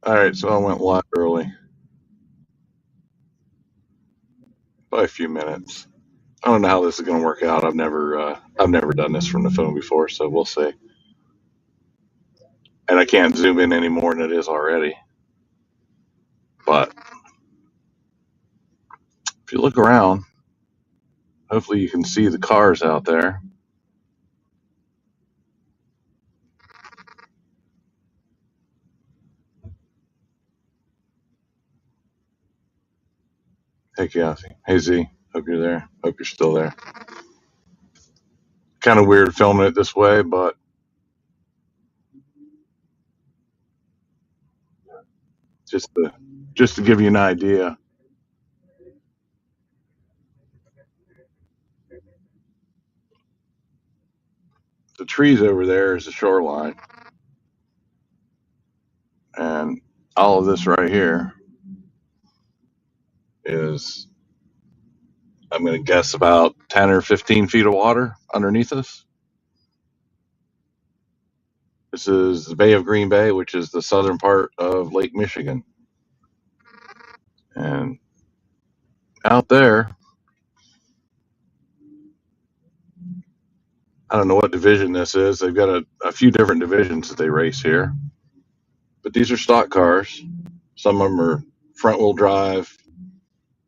All right, so I went live early by a few minutes. I don't know how this is going to work out. I've never done this from the phone before, so we'll see. And I can't zoom in any more than it is already. But if you look around, hopefully you can see the cars out there. Hey, Kathy. Hey, Z. Hope you're there. Hope you're still there. Kind of weird filming it this way, but just to just to give you an idea, the trees over there is the shoreline, and all of this right here is, I'm going to guess, about 10 or 15 feet of water underneath us. This is the Bay of Green Bay, which is the southern part of Lake Michigan. And out there, I don't know what division this is. They've got a few different divisions that they race here. But these are stock cars. Some of them are front wheel drive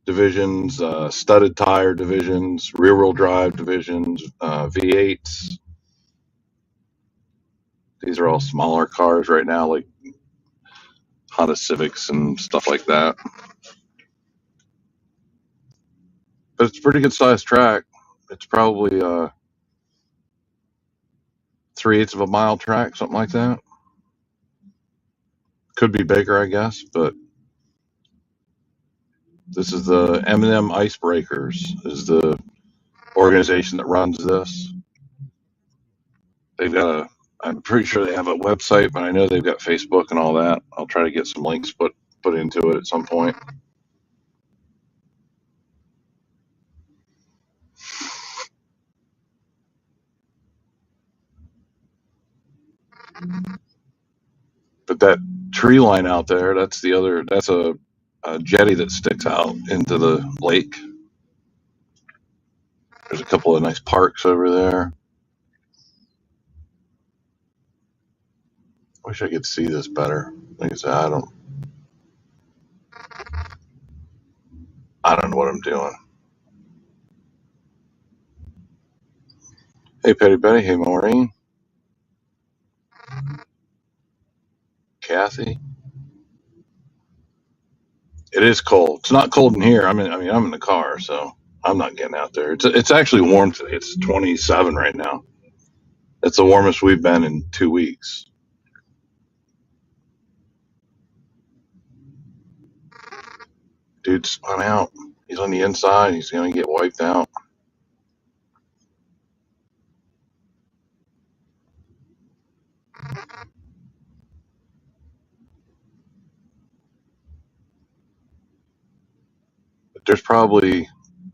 divisions, studded tire divisions, rear wheel drive divisions, V8s. These are all smaller cars right now, like Honda Civics and stuff like that. But it's a pretty good sized track. It's probably 3/8 of a mile track, something like that. Could be bigger, I guess, but this is the M&M Icebreakers is the organization that runs this. They've got I'm pretty sure they have a website, but I know they've got Facebook and all that. I'll try to get some links put into it at some point. But that tree line out there, that's a jetty that sticks out into the lake. There's a couple of nice parks over there. Wish I could see this better. Like I said, I don't know what I'm doing. Hey, Petty Betty. Hey, Maureen. Kathy. It is cold. It's not cold in here. I'm in the car, so I'm not getting out there. It's actually warm today. It's 27 right now. It's the warmest we've been in 2 weeks. Dude spun out. He's on the inside. He's gonna get wiped out. But there's probably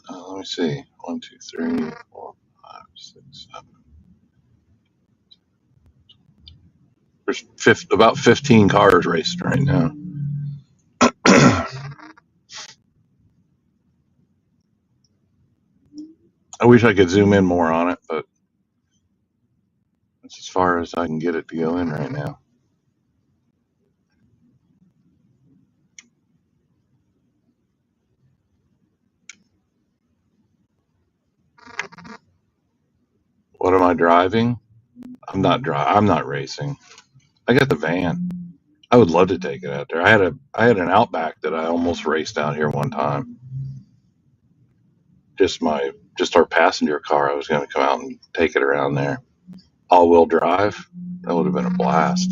let me see, 1, 2, 3, 4, 5, 6, 7. There's about 15 cars racing right now. I wish I could zoom in more on it, but that's as far as I can get it to go in right now. What am I driving? I'm not racing. I got the van. I would love to take it out there. I had an Outback that I almost raced out here one time. Just our passenger car. I was going to come out and take it around there. All wheel drive. That would have been a blast.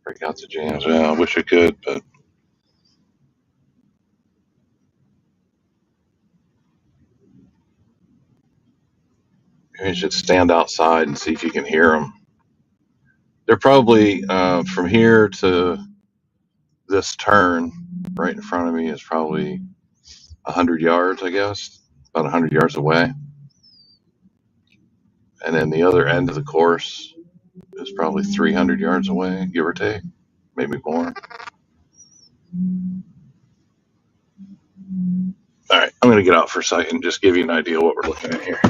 Break out the jams. Well, I wish I could, but maybe you should stand outside and see if you can hear them. They're probably from here to this turn right in front of me is probably 100 yards, I guess, about 100 yards away. And then the other end of the course is probably 300 yards away, give or take, maybe more. All right, I'm going to get out for a sight and just give you an idea of what we're looking at here.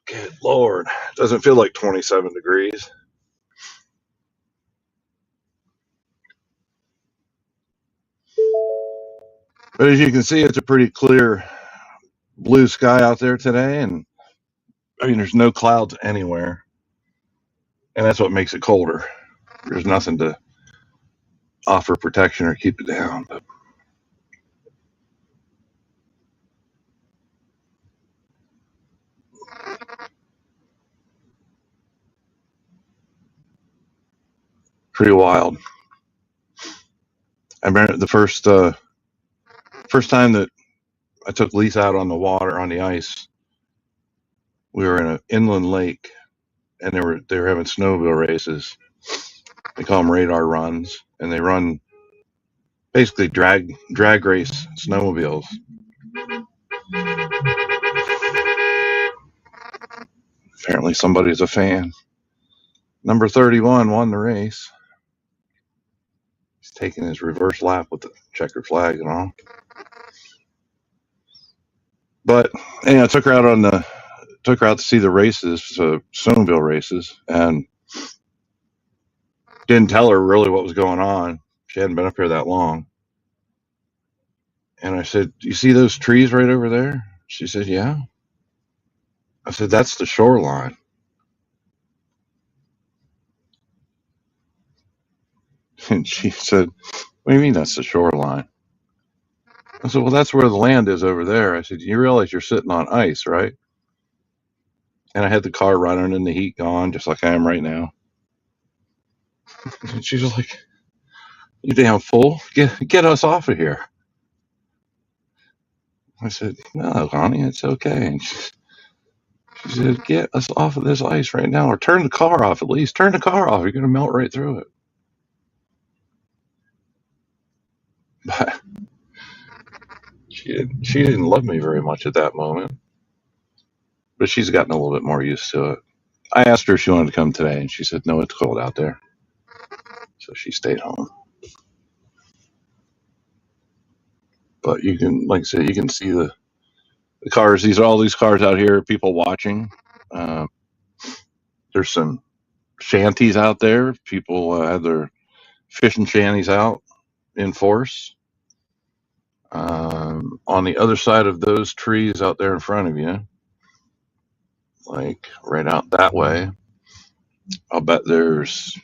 Good Lord, it doesn't feel like 27 degrees. But as you can see, it's a pretty clear blue sky out there today. And I mean, there's no clouds anywhere. And that's what makes it colder. There's nothing to offer protection or keep it down. But pretty wild. I remember the first time that I took Lisa out on the water on the ice. We were in an inland lake, and they were having snowmobile races. They call them radar runs, and they run basically drag race snowmobiles. Apparently, somebody's a fan. Number 31 won the race. He's taking his reverse lap with the checkered flag and all. But I took her out to see the races, snowmobile races, and didn't tell her really what was going on. She hadn't been up here that long. And I said, "You see those trees right over there?" She said, "Yeah." I said, "That's the shoreline." And she said, "What do you mean that's the shoreline?" I said, "Well, that's where the land is over there." I said, "You realize you're sitting on ice, right?" And I had the car running and the heat gone, just like I am right now. And she's like, "You damn fool, get us off of here." I said, "No, honey, it's okay." And She said, "Get us off of this ice right now, or turn the car off at least. Turn the car off. You're going to melt right through it." But she didn't love me very much at that moment, but she's gotten a little bit more used to it. I asked her if she wanted to come today, and she said, "No, it's cold out there." So she stayed home. But you can, like I said, you can see the cars. These are all these cars out here, people watching. Uh, there's some shanties out there. People have their fishing shanties out in force. On the other side of those trees out there in front of you, like right out that way, I'll bet there's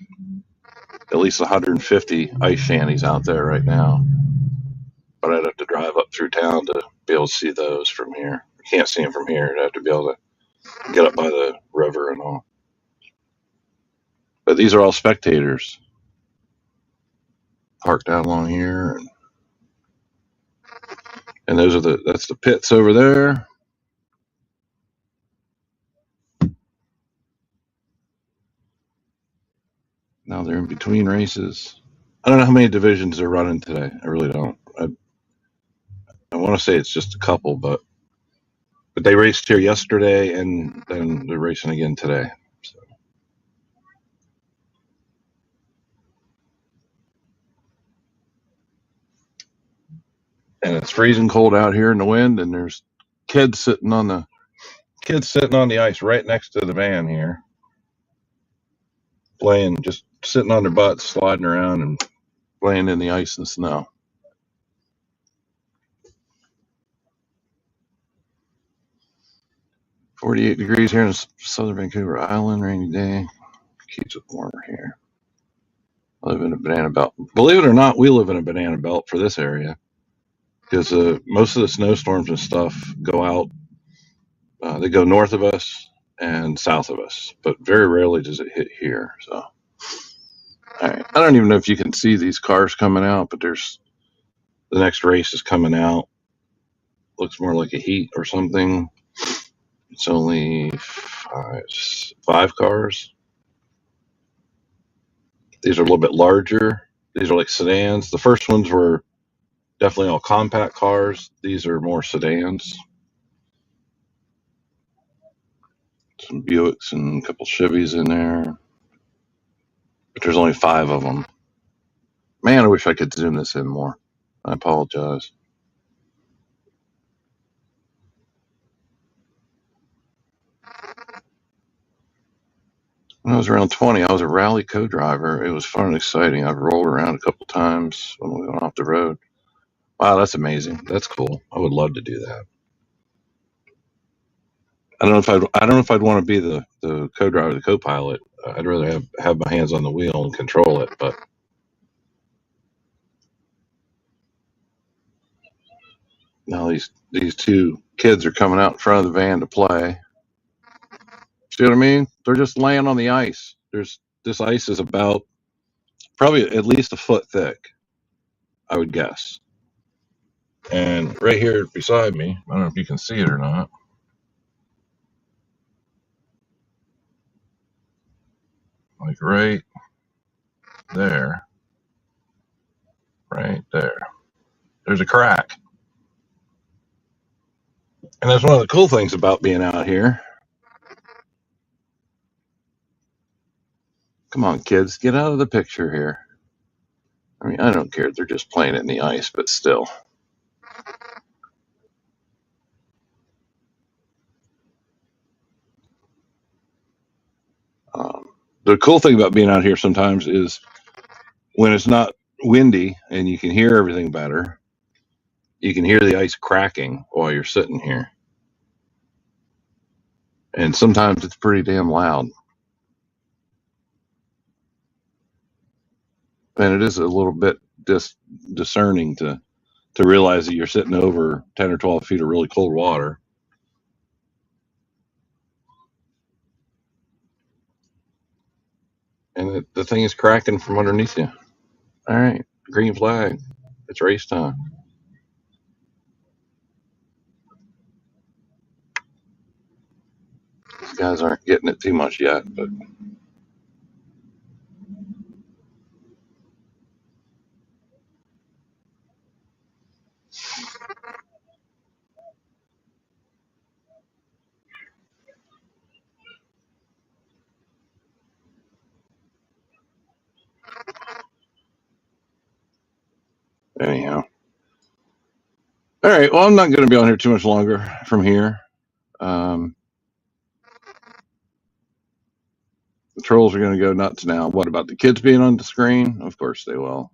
at least 150 ice shanties out there right now. But I'd have to drive up through town to be able to see those from here. I can't see them from here. I'd have to be able to get up by the river and all. But these are all spectators parked out along here, and those are that's the pits over there. Now they're in between races. I don't know how many divisions they're running today. I really don't. I want to say it's just a couple, but they raced here yesterday, and then they're racing again today. So. And it's freezing cold out here in the wind, and there's kids sitting on the ice right next to the van here, playing, just sitting on their butts, sliding around and playing in the ice and snow. "48 degrees here in southern Vancouver Island, rainy day. Keeps it warmer here. I live in a banana belt." Believe it or not, we live in a banana belt for this area, because most of the snowstorms and stuff go out. They go north of us and south of us, but very rarely does it hit here. So, all right. I don't even know if you can see these cars coming out, but there's the next race is coming out. Looks more like a heat or something. It's only five cars. These are a little bit larger. These are like sedans. The first ones were definitely all compact cars. These are more sedans. Some Buicks and a couple Chevys in there. But there's only five of them. Man, I wish I could zoom this in more. I apologize. When I was around 20, I was a rally co-driver. It was fun and exciting. I've rolled around a couple times when we went off the road. Wow, that's amazing. That's cool. I would love to do that. I don't know if I'd want to be the co-driver, the co-pilot. I'd rather have my hands on the wheel and control it. But now these two kids are coming out in front of the van to play. See what I mean? They're just laying on the ice. This ice is about probably at least a foot thick, I would guess. And right here beside me, I don't know if you can see it or not. Like right there, right there. There's a crack. And that's one of the cool things about being out here. Come on, kids, get out of the picture here. I mean, I don't care. They're just playing in the ice, but still. The cool thing about being out here sometimes is when it's not windy and you can hear everything better, you can hear the ice cracking while you're sitting here. And sometimes it's pretty damn loud. And it is a little bit discerning to realize that you're sitting over 10 or 12 feet of really cold water. And the thing is cracking from underneath you. All right, green flag. It's race time. guys aren't getting it too much yet, but anyhow. All right. Well, I'm not going to be on here too much longer from here. Um, the trolls are going to go nuts now. What about the kids being on the screen? Of course they will.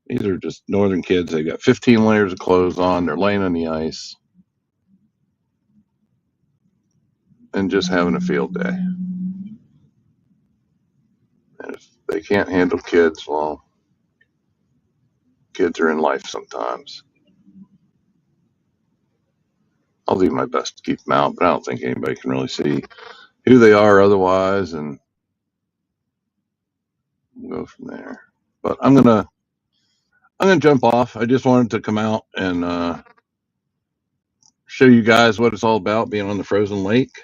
These are just northern kids. They've got 15 layers of clothes on. They're laying on the ice and just having a field day. And if they can't handle kids, well, kids are in life sometimes. I'll do my best to keep them out, but I don't think anybody can really see who they are otherwise, and we'll go from there. But I'm gonna jump off. I just wanted to come out and show you guys what it's all about being on the frozen lake.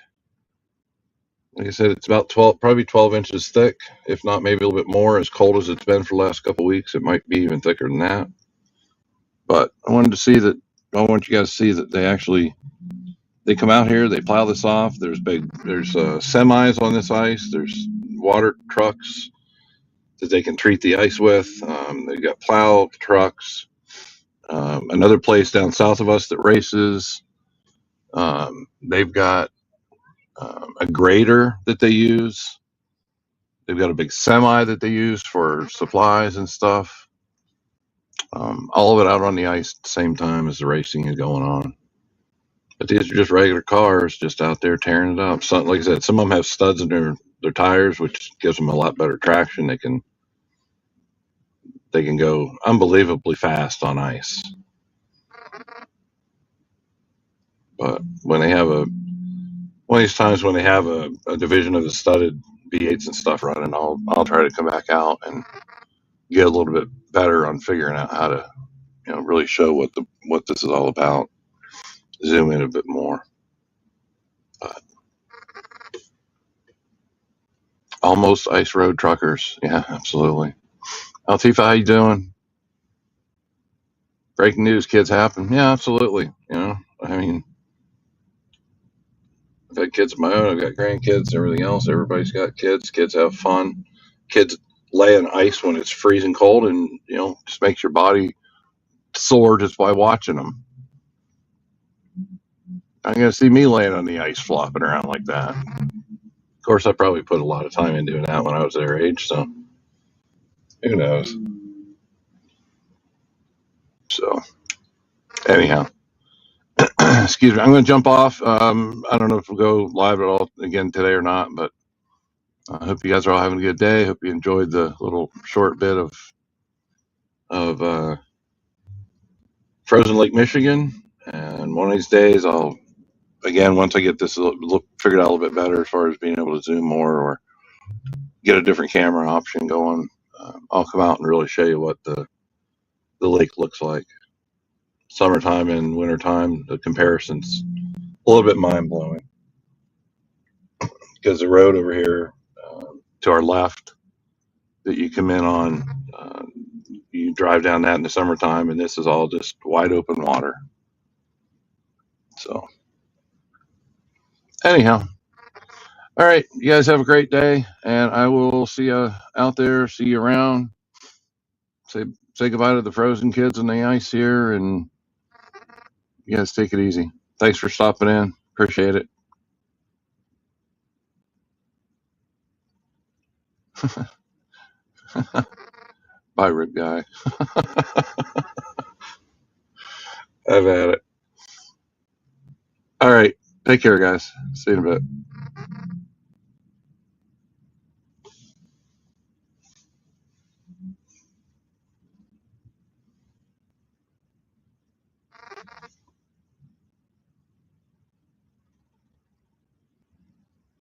Like I said, it's about 12, probably 12 inches thick, if not maybe a little bit more. As cold as it's been for the last couple of weeks, it might be even thicker than that. But I want you guys to see that they come out here, they plow this off. There's semis on this ice. There's water trucks that they can treat the ice with. They've got plow trucks. Another place down south of us that races. They've got a grader that they use. They've got a big semi that they use for supplies and stuff. All of it out on the ice at the same time as the racing is going on. But these are just regular cars just out there tearing it up. Some, like I said, some of them have studs in their tires, which gives them a lot better traction. They can go unbelievably fast on ice. But when they have one of these times when they have a division of the studded V8s and stuff running, I'll try to come back out and get a little bit better on figuring out how to, really show what this is all about. Zoom in a bit more. But almost ice road truckers. Yeah, absolutely. Altifa, how you doing? Breaking news, kids happen. Yeah, absolutely. I mean, I've had kids of my own. I've got grandkids, everything else. Everybody's got kids. Kids have fun. Kids lay on ice when it's freezing cold, and just makes your body sore just by watching them. I'm gonna see me laying on the ice, flopping around like that. Of course, I probably put a lot of time into doing that when I was their age, so who knows? So, anyhow, excuse me. I'm going to jump off. I don't know if we'll go live at all again today or not, but I hope you guys are all having a good day. Hope you enjoyed the little short bit of frozen Lake Michigan. And one of these days, once I get this figured out a little bit better as far as being able to zoom more or get a different camera option going, I'll come out and really show you what the lake looks like. Summertime and wintertime, the comparison's a little bit mind-blowing because the road over here to our left that you come in on, you drive down that in the summertime, and this is all just wide open water. So anyhow, all right, you guys have a great day, and I will see you out there, see you around. Say goodbye to the frozen kids on the ice here, and you guys take it easy. Thanks for stopping in. Appreciate it. Bye, Rip Guy. I've had it. All right. Take care, guys. See you in a bit.